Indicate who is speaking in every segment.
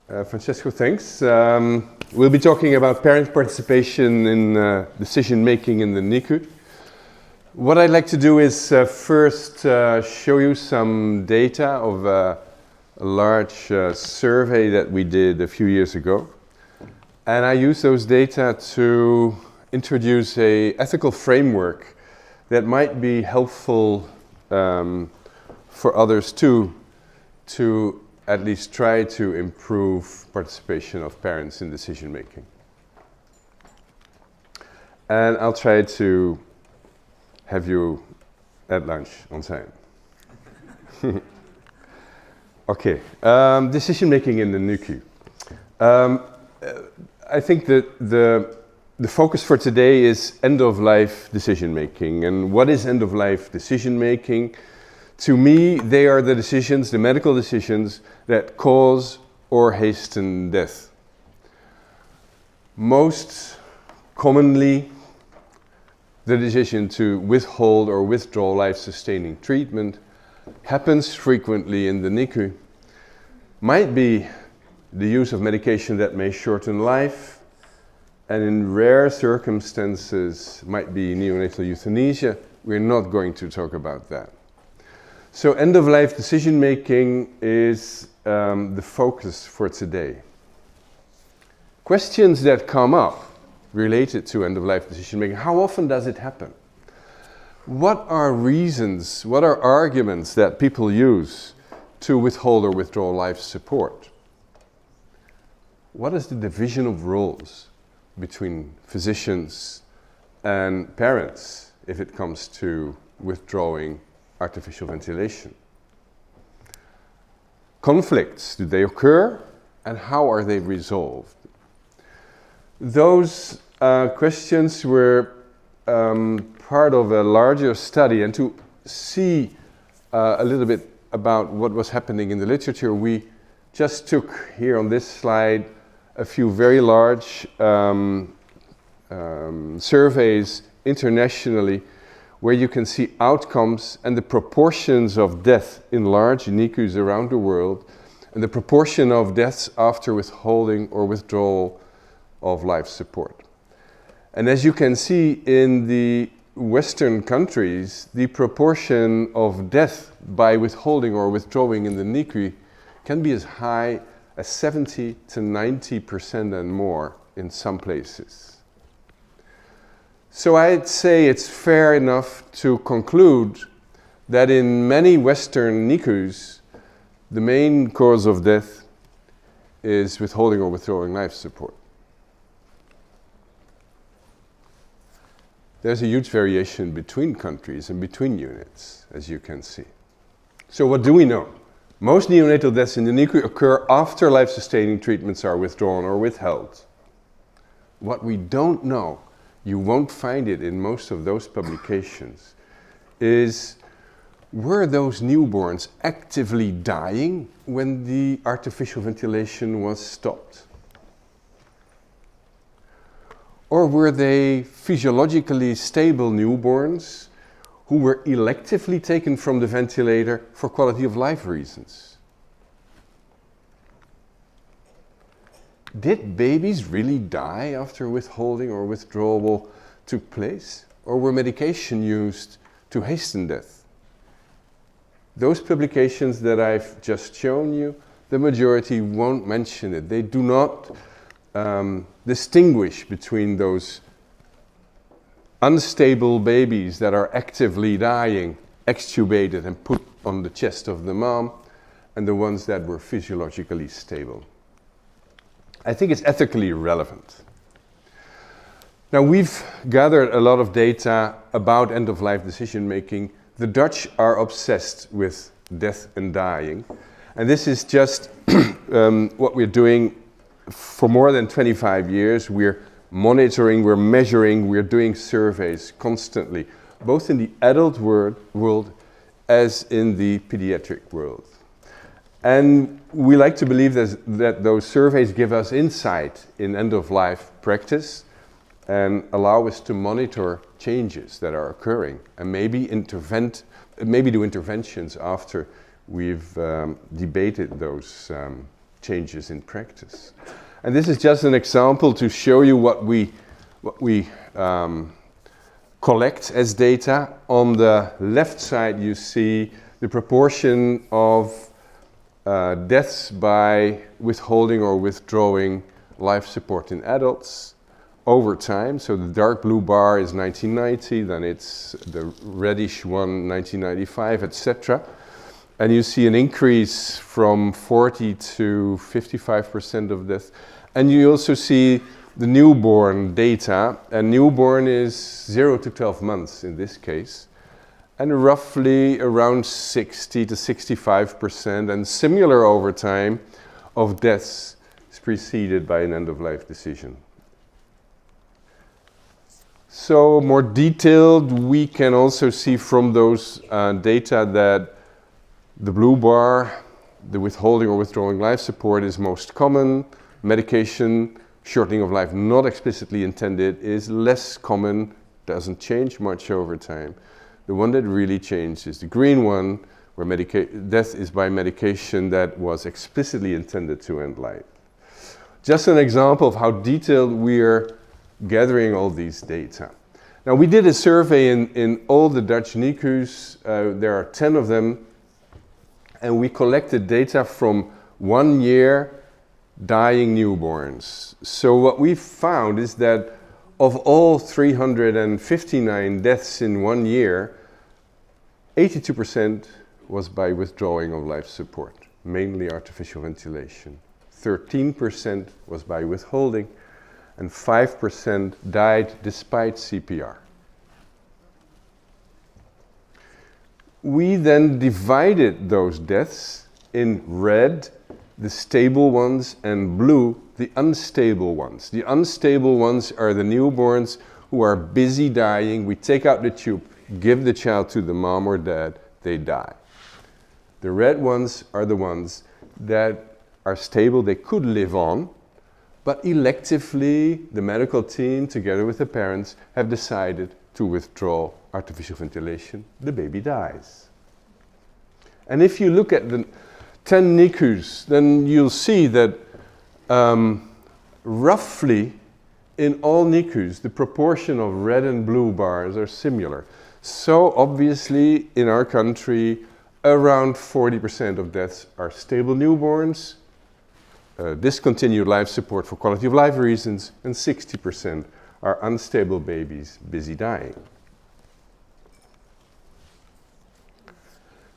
Speaker 1: Francesco, thanks. We'll be talking about parent participation in decision-making in the NICU. What I'd like to do is first show you some data of a large survey that we did a few years ago. And I use those data to introduce an ethical framework that might be helpful for others too, to at least try to improve participation of parents in decision making. And I'll try to have you at lunch on time. Okay, decision making in the NICU. I think that the focus for today is end-of-life decision making. And what is end-of-life decision making? To me, they are the decisions, the medical decisions, that cause or hasten death. Most commonly, the decision to withhold or withdraw life-sustaining treatment happens frequently in the NICU. Might be the use of medication that may shorten life, and in rare circumstances might be neonatal euthanasia. We're not going to talk about that. So end-of-life decision-making is the focus for today. Questions that come up related to end-of-life decision-making: how often does it happen? What are reasons, what are arguments that people use to withhold or withdraw life support? What is the division of roles between physicians and parents if it comes to withdrawing artificial ventilation? Conflicts, do they occur, and how are they resolved? Those questions were part of a larger study, and to see a little bit about what was happening in the literature, we just took here on this slide a few very large surveys internationally, where you can see outcomes and the proportions of death in large NICUs around the world, and the proportion of deaths after withholding or withdrawal of life support. And as you can see, in the Western countries, the proportion of death by withholding or withdrawing in the NICU can be as high as 70 to 90% and more in some places. So I'd say it's fair enough to conclude that in many Western NICUs, the main cause of death is withholding or withdrawing life support. There's a huge variation between countries and between units, as you can see. So what do we know? Most neonatal deaths in the NICU occur after life-sustaining treatments are withdrawn or withheld. What we don't know, you won't find it in most of those publications, is were those newborns actively dying when the artificial ventilation was stopped? Or were they physiologically stable newborns who were electively taken from the ventilator for quality of life reasons? Did babies really die after withholding or withdrawal took place? Or were medication used to hasten death? Those publications that I've just shown you, the majority won't mention it. They do not distinguish between those unstable babies that are actively dying, extubated and put on the chest of the mom, and the ones that were physiologically stable. I think it's ethically relevant. Now, we've gathered a lot of data about end-of-life decision-making. The Dutch are obsessed with death and dying. And this is just what we're doing for more than 25 years. We're monitoring, we're measuring, we're doing surveys constantly, both in the adult world as in the pediatric world. And we like to believe that those surveys give us insight in end-of-life practice and allow us to monitor changes that are occurring and maybe do interventions after we've debated those changes in practice. And this is just an example to show you what we collect as data. On the left side you see the proportion of deaths by withholding or withdrawing life support in adults over time. So the dark blue bar is 1990, then it's the reddish one 1995, etc. And you see an increase from 40 to 55% of death. And you also see the newborn data, and newborn is 0 to 12 months in this case, and roughly around 60 to 65%, and similar over time, of deaths is preceded by an end-of-life decision. So more detailed, we can also see from those data that the blue bar, the withholding or withdrawing life support, is most common. Medication, shortening of life not explicitly intended, is less common, doesn't change much over time. The one that really changed is the green one, where death is by medication that was explicitly intended to end life. Just an example of how detailed we're gathering all these data. Now, we did a survey in all the Dutch NICUs, there are 10 of them, and we collected data from 1 year dying newborns. So what we found is that of all 359 deaths in 1 year, 82% was by withdrawing of life support, mainly artificial ventilation. 13% was by withholding, and 5% died despite CPR. We then divided those deaths in red, the stable ones, and blue, the unstable ones. The unstable ones are the newborns who are busy dying. We take out the tube, give the child to the mom or dad, they die. The red ones are the ones that are stable, they could live on, but electively the medical team, together with the parents, have decided to withdraw artificial ventilation. The baby dies. And if you look at the 10 NICUs, then you'll see that roughly in all NICUs, the proportion of red and blue bars are similar. So obviously in our country, around 40% of deaths are stable newborns, discontinued life support for quality of life reasons, and 60% are unstable babies busy dying.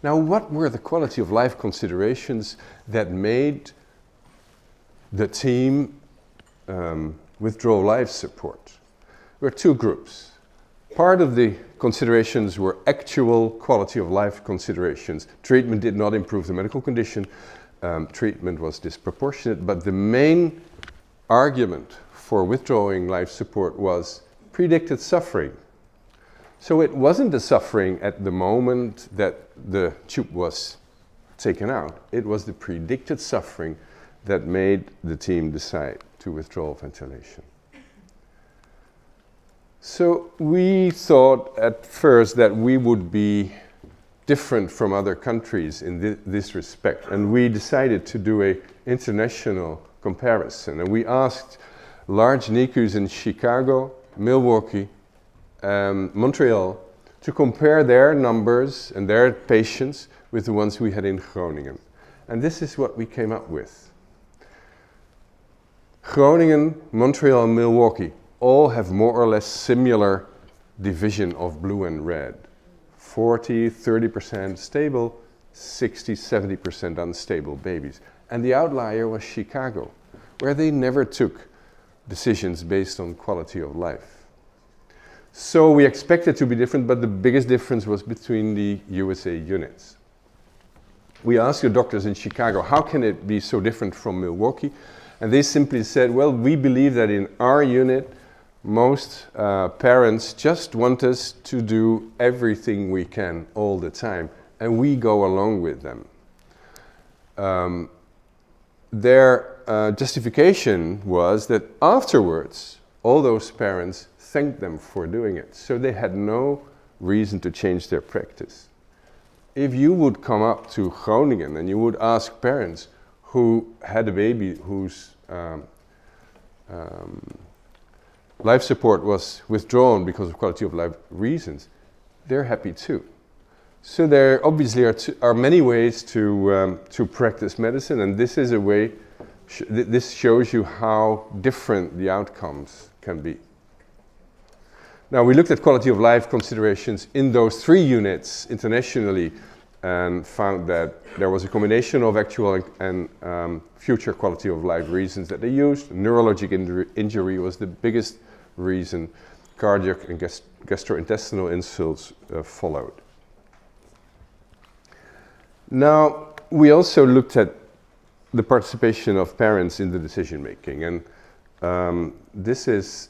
Speaker 1: Now, what were the quality of life considerations that made the team withdraw life support? There were two groups. Part of the considerations were actual quality of life considerations. Treatment did not improve the medical condition. Treatment was disproportionate, but the main argument for withdrawing life support was predicted suffering. So it wasn't the suffering at the moment that the tube was taken out. It was the predicted suffering that made the team decide to withdraw ventilation. So we thought at first that we would be different from other countries in this respect, and we decided to do an international comparison. And we asked large NICUs in Chicago, Milwaukee, Montreal to compare their numbers and their patients with the ones we had in Groningen. And this is what we came up with. Groningen, Montreal, and Milwaukee all have more or less similar division of blue and red. 40, 30% stable, 60, 70% unstable babies. And the outlier was Chicago, where they never took decisions based on quality of life. So we expected to be different, but the biggest difference was between the USA units. We asked the doctors in Chicago, how can it be so different from Milwaukee? And they simply said, well, we believe that in our unit, most parents just want us to do everything we can all the time, and we go along with them. Their justification was that afterwards, all those parents thanked them for doing it, so they had no reason to change their practice. If you would come up to Groningen and you would ask parents, who had a baby whose life support was withdrawn because of quality of life reasons, they're happy too. So there obviously are many ways to practice medicine, and this is a way, this shows you how different the outcomes can be. Now, we looked at quality of life considerations in those 3 units internationally and found that there was a combination of actual and future quality of life reasons that they used. Neurologic injury was the biggest reason. Cardiac and gastrointestinal insults followed. Now, we also looked at the participation of parents in the decision making, and this is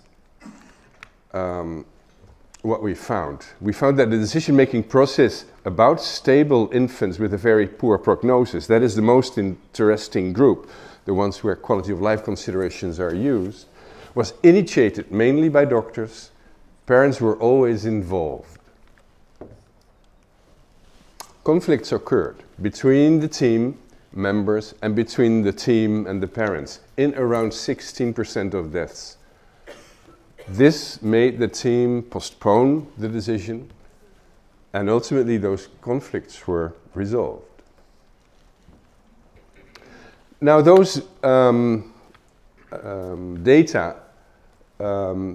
Speaker 1: what we found. We found that the decision-making process about stable infants with a very poor prognosis, that is the most interesting group, the ones where quality of life considerations are used, was initiated mainly by doctors. Parents were always involved. Conflicts occurred between the team members and between the team and the parents in around 16% of deaths. This made the team postpone the decision, and ultimately those conflicts were resolved. Now, those data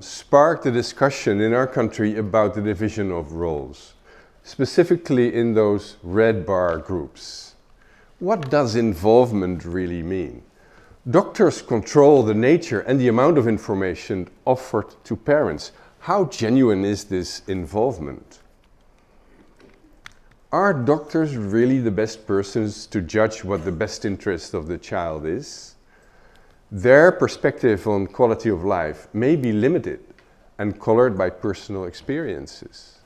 Speaker 1: sparked a discussion in our country about the division of roles, specifically in those red bar groups. What does involvement really mean? Doctors control the nature and the amount of information offered to parents. How genuine is this involvement? Are doctors really the best persons to judge what the best interest of the child is? Their perspective on quality of life may be limited and colored by personal experiences.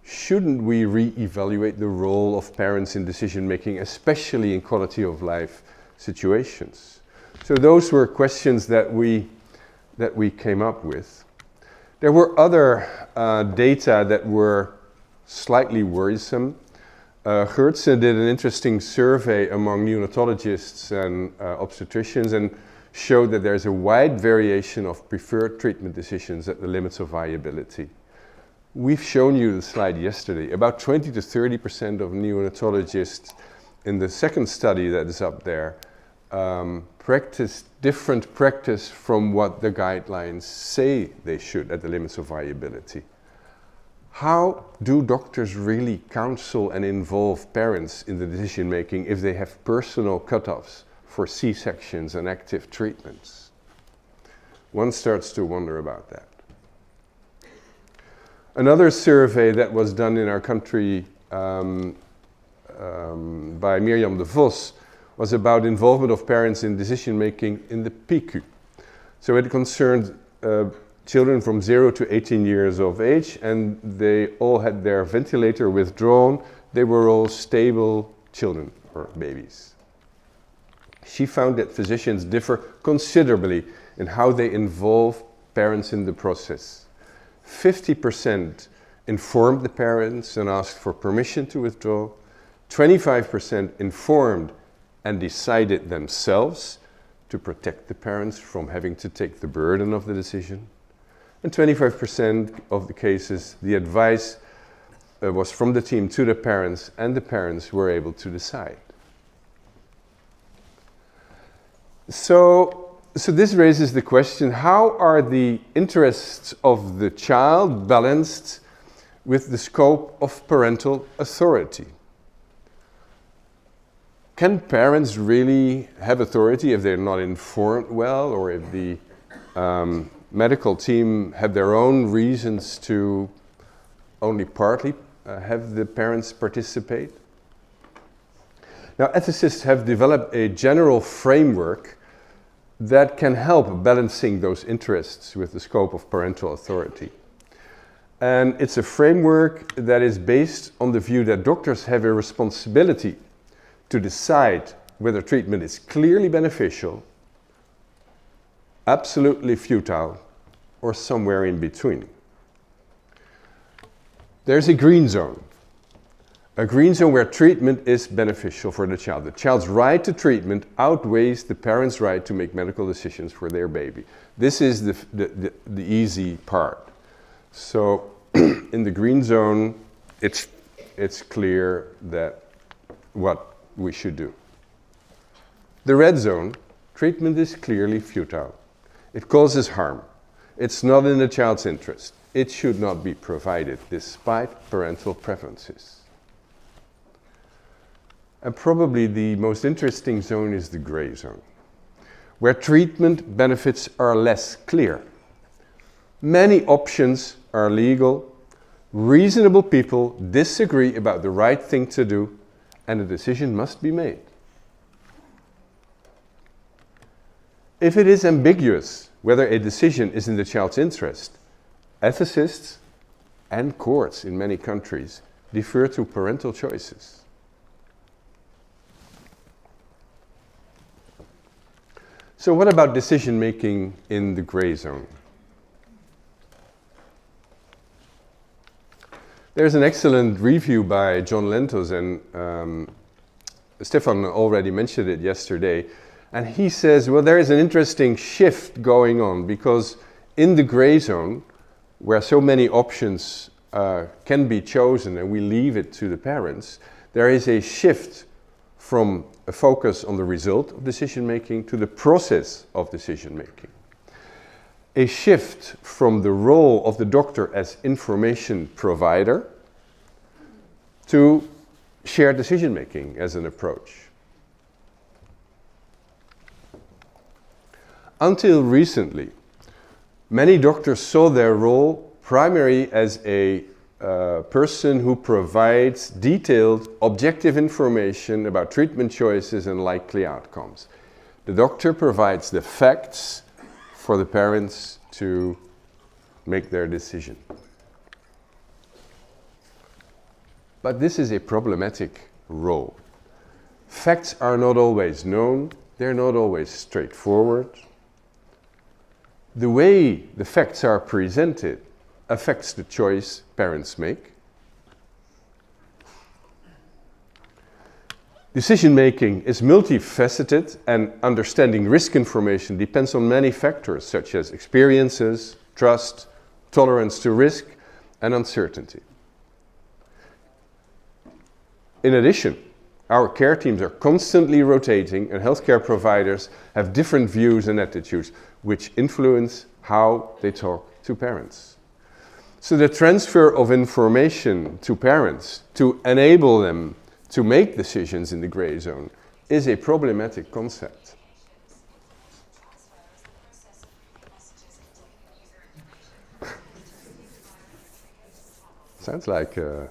Speaker 1: Shouldn't we re-evaluate the role of parents in decision-making, especially in quality of life situations? So those were questions that we came up with. There were other data that were slightly worrisome. Geertsen did an interesting survey among neonatologists and obstetricians and showed that there's a wide variation of preferred treatment decisions at the limits of viability. We've shown you the slide yesterday. About 20 to 30% of neonatologists in the second study that is up there practice different practice from what the guidelines say they should at the limits of viability. How do doctors really counsel and involve parents in the decision making if they have personal cutoffs for C-sections and active treatments? One starts to wonder about that. Another survey that was done in our country by Mirjam de Vos was about involvement of parents in decision making in the PICU. So it concerned children from 0 to 18 years of age, and they all had their ventilator withdrawn. They were all stable children or babies. She found that physicians differ considerably in how they involve parents in the process. 50% informed the parents and asked for permission to withdraw. 25% informed and decided themselves to protect the parents from having to take the burden of the decision. And 25% of the cases, the advice was from the team to the parents, and the parents were able to decide. So this raises the question, how are the interests of the child balanced with the scope of parental authority? Can parents really have authority if they're not informed well, or if the medical team have their own reasons to only partly have the parents participate? Now, ethicists have developed a general framework that can help balancing those interests with the scope of parental authority. And it's a framework that is based on the view that doctors have a responsibility to decide whether treatment is clearly beneficial, absolutely futile, or somewhere in between. There's a green zone. A green zone where treatment is beneficial for the child. The child's right to treatment outweighs the parent's right to make medical decisions for their baby. This is the easy part. So in the green zone, it's clear that what we should do. The red zone, treatment is clearly futile. It causes harm. It's not in the child's interest. It should not be provided despite parental preferences. And probably the most interesting zone is the gray zone, where treatment benefits are less clear. Many options are legal, reasonable people disagree about the right thing to do, and a decision must be made. If it is ambiguous whether a decision is in the child's interest, ethicists and courts in many countries defer to parental choices. So what about decision making in the gray zone? There's an excellent review by John Lentos, and Stefan already mentioned it yesterday. And he says, well, there is an interesting shift going on, because in the gray zone, where so many options can be chosen and we leave it to the parents, there is a shift from a focus on the result of decision making to the process of decision making. A shift from the role of the doctor as information provider to shared decision making as an approach. Until recently, many doctors saw their role primarily as a person who provides detailed, objective information about treatment choices and likely outcomes. The doctor provides the facts for the parents to make their decision. But this is a problematic role. Facts are not always known, they're not always straightforward. The way the facts are presented affects the choice parents make. Decision making is multifaceted, and understanding risk information depends on many factors such as experiences, trust, tolerance to risk, and uncertainty. In addition, our care teams are constantly rotating, and healthcare providers have different views and attitudes which influence how they talk to parents. So the transfer of information to parents to enable them to make decisions in the gray zone is a problematic concept. Sounds like an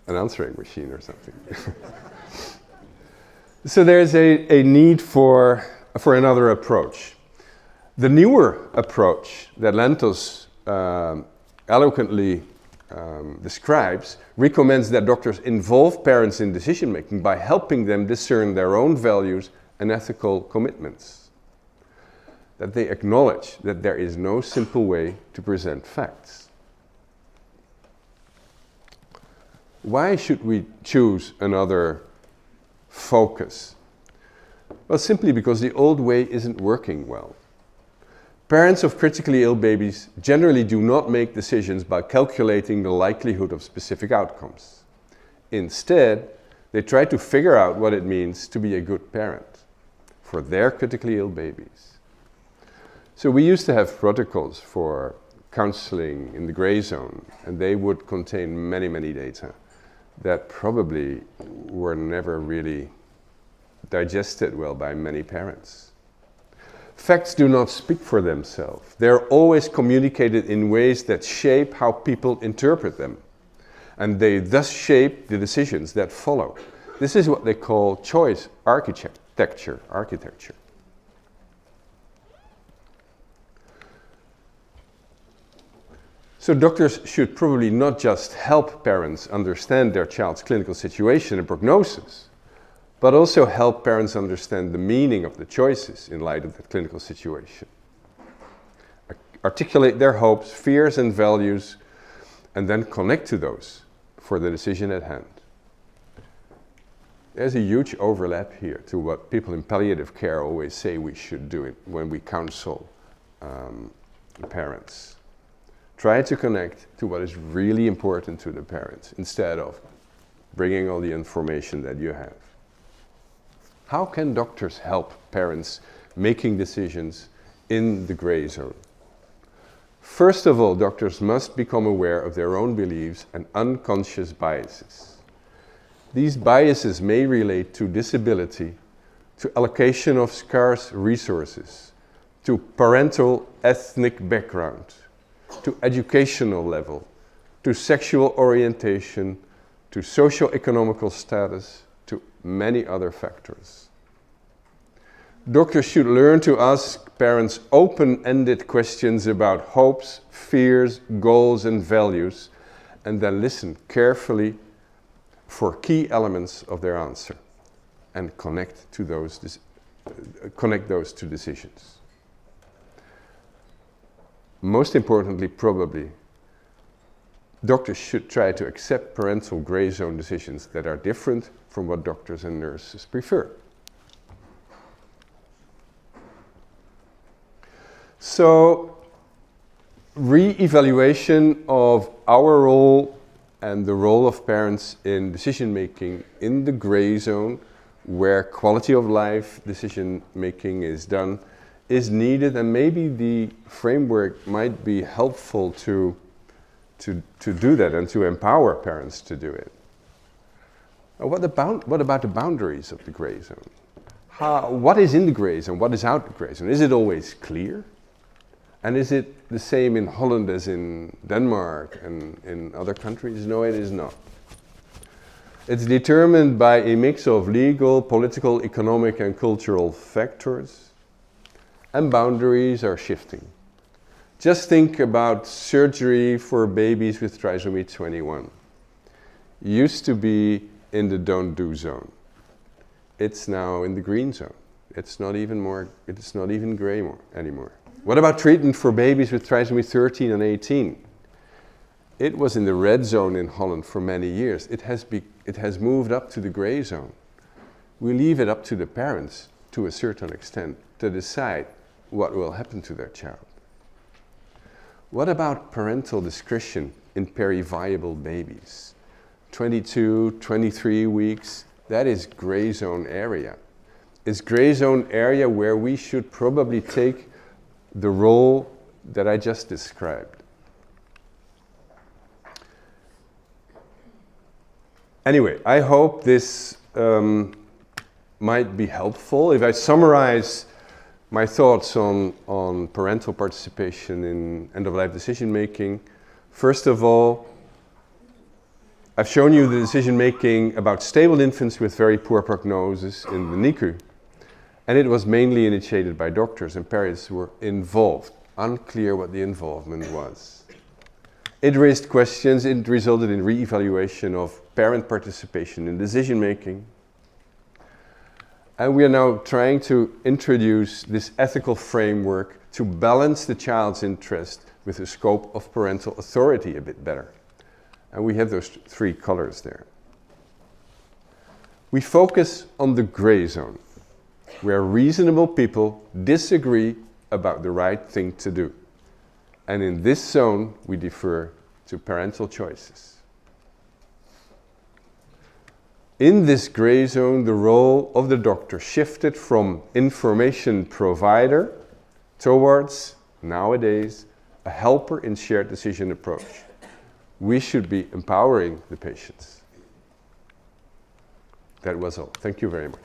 Speaker 1: answering machine or something. So there's a need for another approach. The newer approach that Lentos eloquently describes recommends that doctors involve parents in decision making by helping them discern their own values and ethical commitments. That they acknowledge that there is no simple way to present facts. Why should we choose another focus? Well, simply because the old way isn't working well. Parents of critically ill babies generally do not make decisions by calculating the likelihood of specific outcomes. Instead, they try to figure out what it means to be a good parent for their critically ill babies. So we used to have protocols for counseling in the gray zone, and they would contain many, many data that probably were never really digested well by many parents. Facts do not speak for themselves. They're always communicated in ways that shape how people interpret them, and they thus shape the decisions that follow. This is what they call choice architecture. So doctors should probably not just help parents understand their child's clinical situation and prognosis, but also help parents understand the meaning of the choices in light of the clinical situation. Articulate their hopes, fears, and values, and then connect to those for the decision at hand. There's a huge overlap here to what people in palliative care always say we should do it when we counsel parents. Try to connect to what is really important to the parents instead of bringing all the information that you have. How can doctors help parents making decisions in the gray zone? First of all, doctors must become aware of their own beliefs and unconscious biases. These biases may relate to disability, to allocation of scarce resources, to parental ethnic background, to educational level, to sexual orientation, to socio-economical status, to many other factors. Doctors should learn to ask parents open-ended questions about hopes, fears, goals, and values, and then listen carefully for key elements of their answer and connect those to decisions. Most importantly, probably, doctors should try to accept parental gray zone decisions that are different from what doctors and nurses prefer. So, re-evaluation of our role and the role of parents in decision making in the gray zone, where quality of life decision making is done, is needed, and maybe the framework might be helpful to do that and to empower parents to do it. What about the boundaries of the gray zone? What is in the gray zone? What is out the gray zone? Is it always clear? And is it the same in Holland as in Denmark and in other countries? No, it is not. It's determined by a mix of legal, political, economic, and cultural factors, and boundaries are shifting. Just think about surgery for babies with trisomy 21. Used to be in the don't do zone. It's now in the green zone. It's not even gray anymore. What about treatment for babies with trisomy 13 and 18? It was in the red zone in Holland for many years. It has moved up to the gray zone. We leave it up to the parents, to a certain extent, to decide what will happen to their child. What about parental discretion in peri-viable babies? 22, 23 weeks, that is gray zone area. It's gray zone area where we should probably take the role that I just described. Anyway, I hope this might be helpful. If I summarize my thoughts on parental participation in end-of-life decision-making, first of all, I've shown you the decision-making about stable infants with very poor prognosis in the NICU. And it was mainly initiated by doctors, and parents were involved. Unclear what the involvement was. It raised questions. It resulted in re-evaluation of parent participation in decision-making. And we are now trying to introduce this ethical framework to balance the child's interest with the scope of parental authority a bit better. And we have those three colors there. We focus on the gray zone, where reasonable people disagree about the right thing to do. And in this zone, we defer to parental choices. In this gray zone, the role of the doctor shifted from information provider towards, nowadays, a helper in shared decision approach. We should be empowering the patients. That was all. Thank you very much.